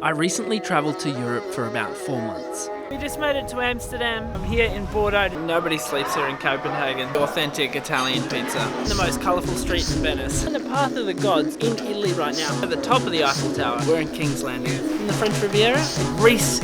I recently travelled to Europe for about 4 months. We just made it to Amsterdam. I'm here in Bordeaux. Nobody sleeps here in Copenhagen. Authentic Italian pizza. The most colourful street in Venice. On the path of the gods in Italy right now. At the top of the Eiffel Tower. We're in King's Landing. In the French Riviera, Greece.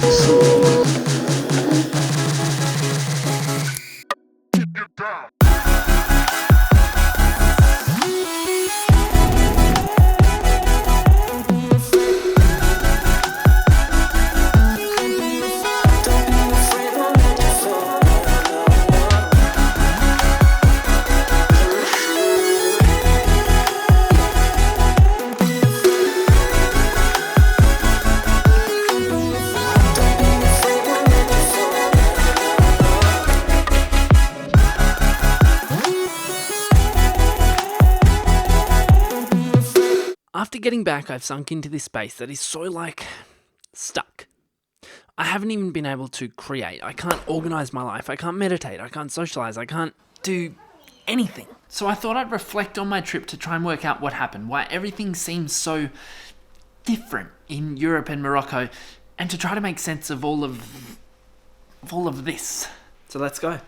After getting back, I've sunk into this space that is so, stuck. I haven't even been able to create. I can't organise my life. I can't meditate. I can't socialise. I can't do anything. So I thought I'd reflect on my trip to try and work out what happened, why everything seems so different in Europe and Morocco, and to try to make sense of all of this. So let's go.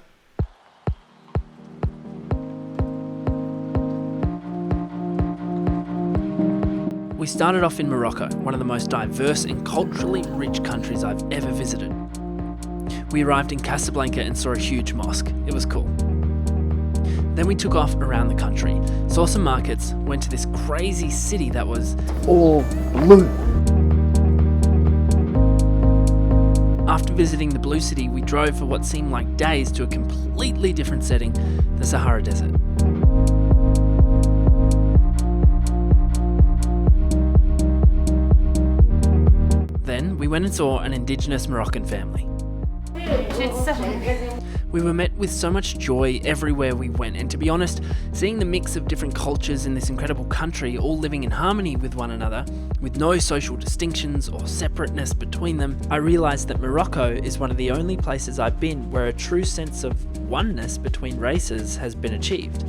We started off in Morocco, one of the most diverse and culturally rich countries I've ever visited. We arrived in Casablanca and saw a huge mosque. It was cool. Then we took off around the country, saw some markets, went to this crazy city that was all blue. After visiting the blue city, we drove for what seemed like days to a completely different setting, the Sahara Desert. Then we went and saw an indigenous Moroccan family. We were met with so much joy everywhere we went, and to be honest, seeing the mix of different cultures in this incredible country all living in harmony with one another, with no social distinctions or separateness between them, I realised that Morocco is one of the only places I've been where a true sense of oneness between races has been achieved.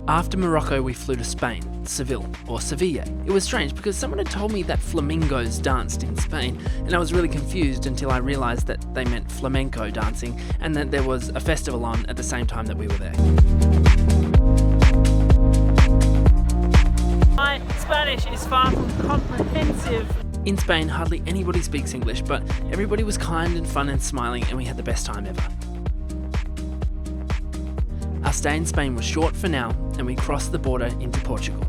After Morocco, we flew to Spain, Seville, or Sevilla. It was strange because someone had told me that flamingos danced in Spain, and I was really confused until I realised that they meant flamenco dancing and that there was a festival on at the same time that we were there. My Spanish is far from comprehensive. In Spain, hardly anybody speaks English, but everybody was kind and fun and smiling, and we had the best time ever. Our stay in Spain was short for now, and we crossed the border into Portugal.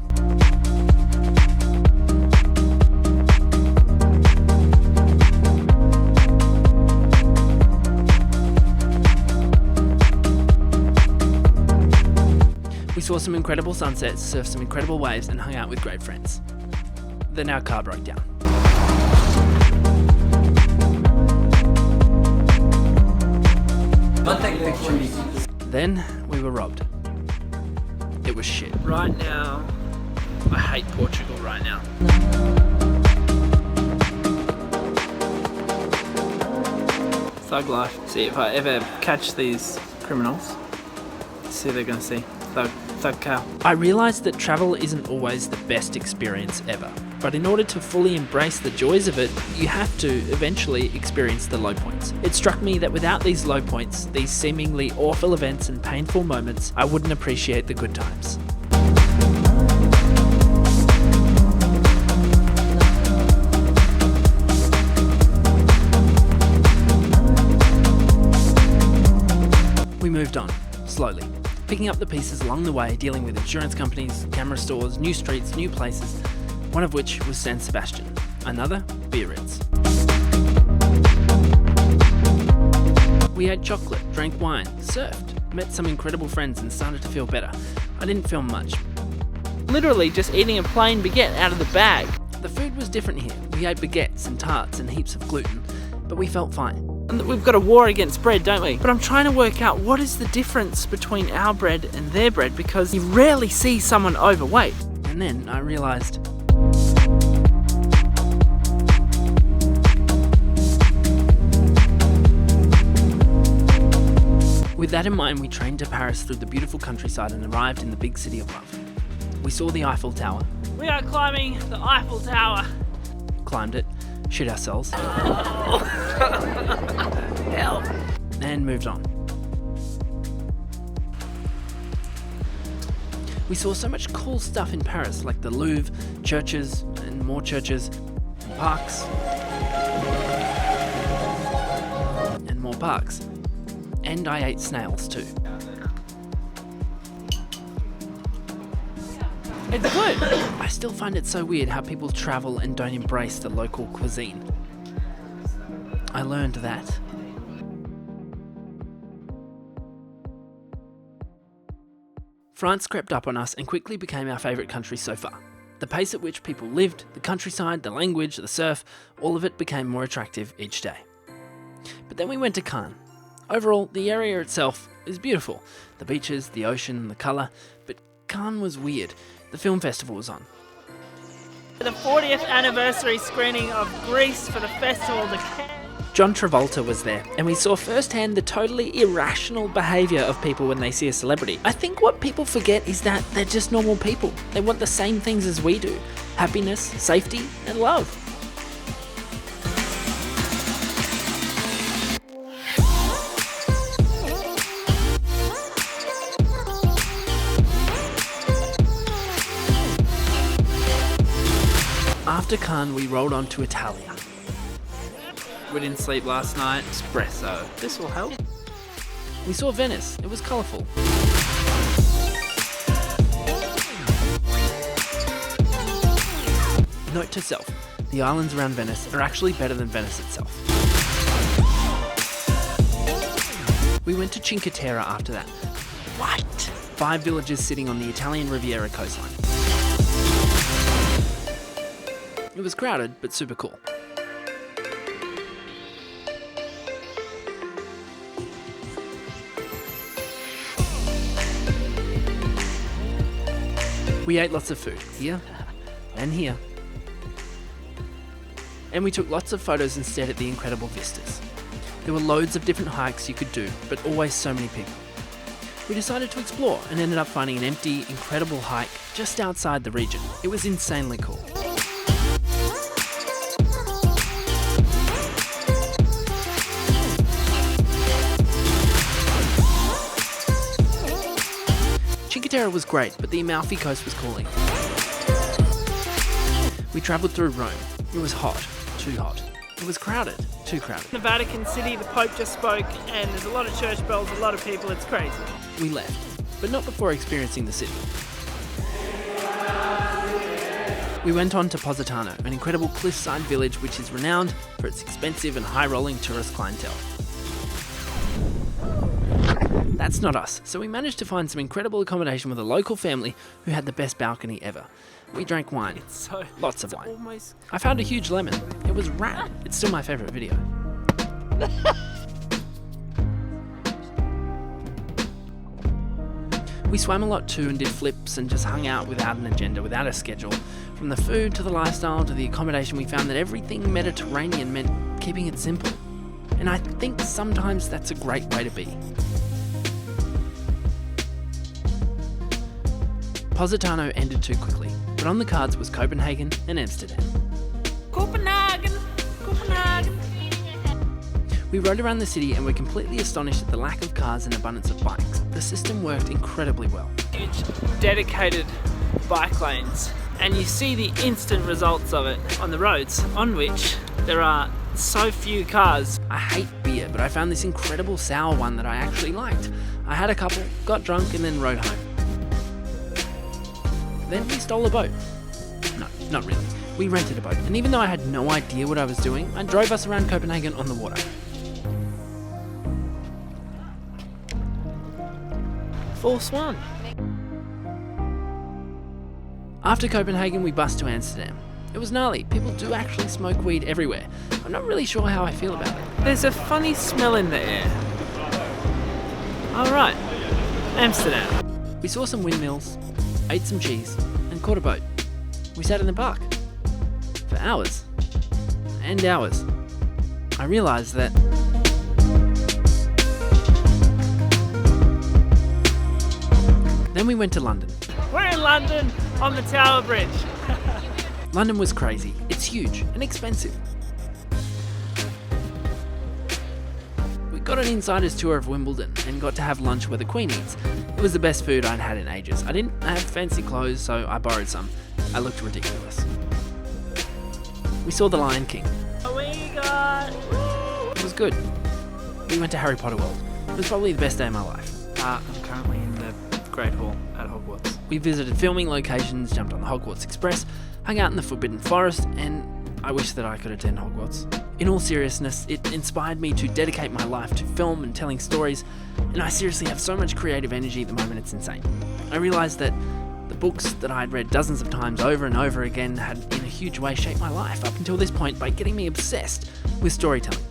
We saw some incredible sunsets, surfed some incredible waves, and hung out with great friends. Then our car broke down. Then we were robbed. It was shit. Right now, I hate Portugal right now. Thug life. See, if I ever catch these criminals, see they're gonna see. Thug Kale. I realised that travel isn't always the best experience ever, but in order to fully embrace the joys of it, you have to eventually experience the low points. It struck me that without these low points, these seemingly awful events and painful moments, I wouldn't appreciate the good times. We moved on, slowly, picking up the pieces along the way, dealing with insurance companies, camera stores, new streets, new places, one of which was San Sebastian, another Biarritz. We ate chocolate, drank wine, surfed, met some incredible friends and started to feel better. I didn't film much. Literally just eating a plain baguette out of the bag. The food was different here. We ate baguettes and tarts and heaps of gluten, but we felt fine. And we've got a war against bread, don't we? But I'm trying to work out what is the difference between our bread and their bread, because you rarely see someone overweight. And then I realised With that in mind, we trained to Paris through the beautiful countryside and arrived in the big city of love. We saw the Eiffel Tower. We are climbing the Eiffel Tower. Climbed it, shit ourselves, Help. and moved on. We saw so much cool stuff in Paris, like the Louvre, churches, and more churches, and parks, and more parks. And I ate snails too. It's good. I still find it so weird how people travel and don't embrace the local cuisine. I learned that. France crept up on us and quickly became our favourite country so far. The pace at which people lived, the countryside, the language, the surf, all of it became more attractive each day. But then we went to Cannes. Overall, the area itself is beautiful. The beaches, the ocean, the colour. But Cannes was weird. The film festival was on. The 40th anniversary screening of Greece for the festival, the Kale. John Travolta was there, and we saw firsthand the totally irrational behaviour of people when they see a celebrity. I think what people forget is that they're just normal people. They want the same things as we do. Happiness, safety, and love. After Cannes, we rolled on to Italia. We didn't sleep last night. Espresso. This will help. We saw Venice. It was colourful. Note to self, the islands around Venice are actually better than Venice itself. We went to Cinque Terre after that. What? 5 villages sitting on the Italian Riviera coastline. It was crowded, but super cool. We ate lots of food, here and here. And we took lots of photos and stared at the incredible vistas. There were loads of different hikes you could do, but always so many people. We decided to explore and ended up finding an empty, incredible hike just outside the region. It was insanely cool. Cinque Terre was great, but the Amalfi Coast was calling. We travelled through Rome. It was hot, too hot. It was crowded, too crowded. In the Vatican City, the Pope just spoke, and there's a lot of church bells, a lot of people. It's crazy. We left, but not before experiencing the city. We went on to Positano, an incredible cliffside village which is renowned for its expensive and high-rolling tourist clientele. That's not us, so we managed to find some incredible accommodation with a local family who had the best balcony ever. We drank wine, lots of wine. I found a huge lemon. It was rad. It's still my favourite video. We swam a lot too and did flips and just hung out without an agenda, without a schedule. From the food to the lifestyle to the accommodation, we found that everything Mediterranean meant keeping it simple. And I think sometimes that's a great way to be. Positano ended too quickly, but on the cards was Copenhagen and Amsterdam. Copenhagen! Copenhagen! We rode around the city and were completely astonished at the lack of cars and abundance of bikes. The system worked incredibly well. Huge dedicated bike lanes, and you see the instant results of it on the roads on which there are so few cars. I hate beer, but I found this incredible sour one that I actually liked. I had a couple, got drunk and then rode home. Then we stole a boat. No, not really. We rented a boat, and even though I had no idea what I was doing, I drove us around Copenhagen on the water. Full swan. After Copenhagen, we bussed to Amsterdam. It was gnarly. People do actually smoke weed everywhere. I'm not really sure how I feel about it. There's a funny smell in the air. Alright, Amsterdam. We saw some windmills, ate some cheese, and caught a boat. We sat in the park for hours and hours. I realised that Then we went to London. We're in London on the Tower Bridge. London was crazy. It's huge and expensive. We got an insider's tour of Wimbledon and got to have lunch where the Queen eats. It was the best food I'd had in ages. I didn't have fancy clothes, so I borrowed some. I looked ridiculous. We saw The Lion King. We got... It was good. We went to Harry Potter World. It was probably the best day of my life. I'm currently in the Great Hall at Hogwarts. We visited filming locations, jumped on the Hogwarts Express, hung out in the Forbidden Forest, and I wish that I could attend Hogwarts. In all seriousness, it inspired me to dedicate my life to film and telling stories, and I seriously have so much creative energy at the moment, it's insane. I realised that the books that I had read dozens of times over and over again had in a huge way shaped my life up until this point by getting me obsessed with storytelling.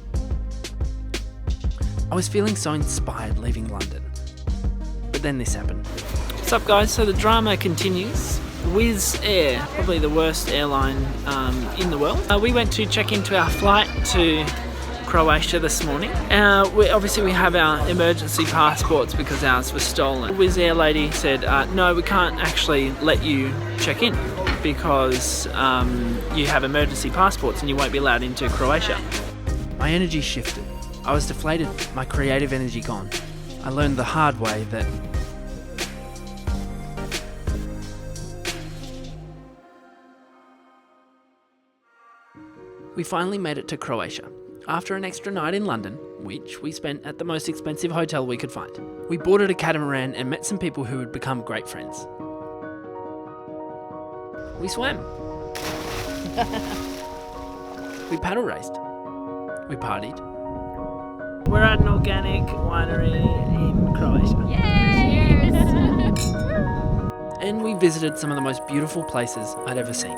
I was feeling so inspired leaving London, but then this happened. What's up, guys? So the drama continues. Wizz Air, probably the worst airline in the world. We went to check into our flight to Croatia this morning. We have our emergency passports because ours was stolen. Wizz Air lady said, no, we can't actually let you check in because you have emergency passports and you won't be allowed into Croatia. My energy shifted. I was deflated, my creative energy gone. I learned the hard way that we finally made it to Croatia. After an extra night in London, which we spent at the most expensive hotel we could find, we boarded a catamaran and met some people who would become great friends. We swam. We paddle raced. We partied. We're at an organic winery in Croatia. And we visited some of the most beautiful places I'd ever seen.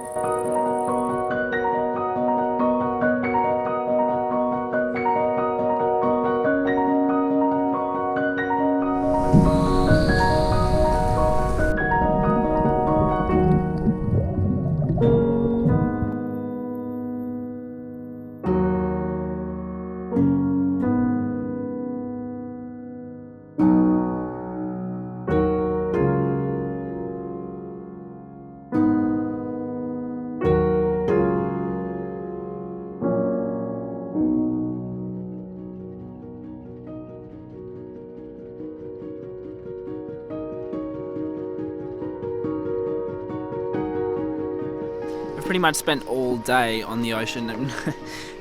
Pretty much spent all day on the ocean, and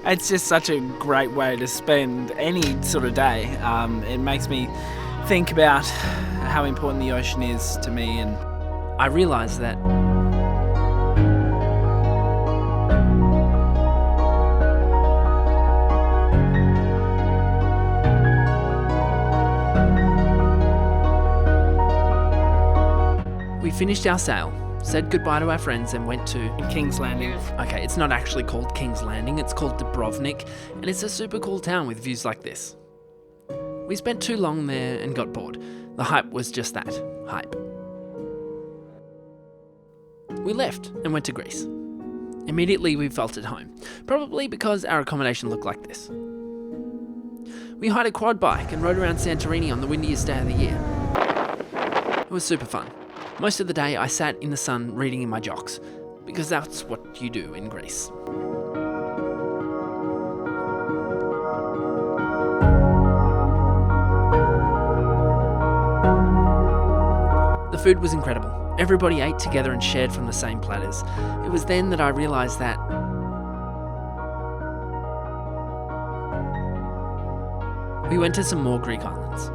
it's just such a great way to spend any sort of day. It makes me think about how important the ocean is to me, and I realised that we finished our sail, said goodbye to our friends and went to... King's Landing. Okay, it's not actually called King's Landing, it's called Dubrovnik, and it's a super cool town with views like this. We spent too long there and got bored. The hype was just that, hype. We left and went to Greece. Immediately we felt at home, probably because our accommodation looked like this. We hired a quad bike and rode around Santorini on the windiest day of the year. It was super fun. Most of the day I sat in the sun reading in my jocks, because that's what you do in Greece. The food was incredible. Everybody ate together and shared from the same platters. It was then that I realised that we went to some more Greek islands.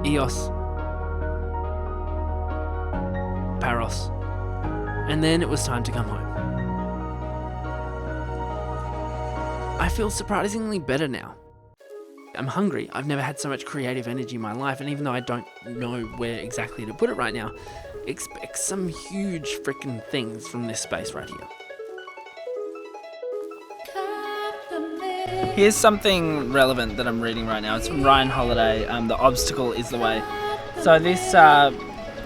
Ios, Paros, and then it was time to come home. I feel surprisingly better now. I'm hungry. I've never had so much creative energy in my life, and even though I don't know where exactly to put it right now, expect some huge freaking things from this space right here. Here's something relevant that I'm reading right now. It's from Ryan Holiday. The obstacle is the way. So this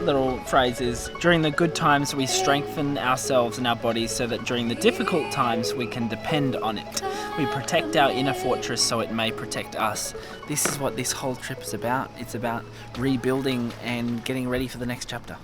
little phrase is, during the good times we strengthen ourselves and our bodies so that during the difficult times we can depend on it. We protect our inner fortress so it may protect us. This is what this whole trip is about. It's about rebuilding and getting ready for the next chapter.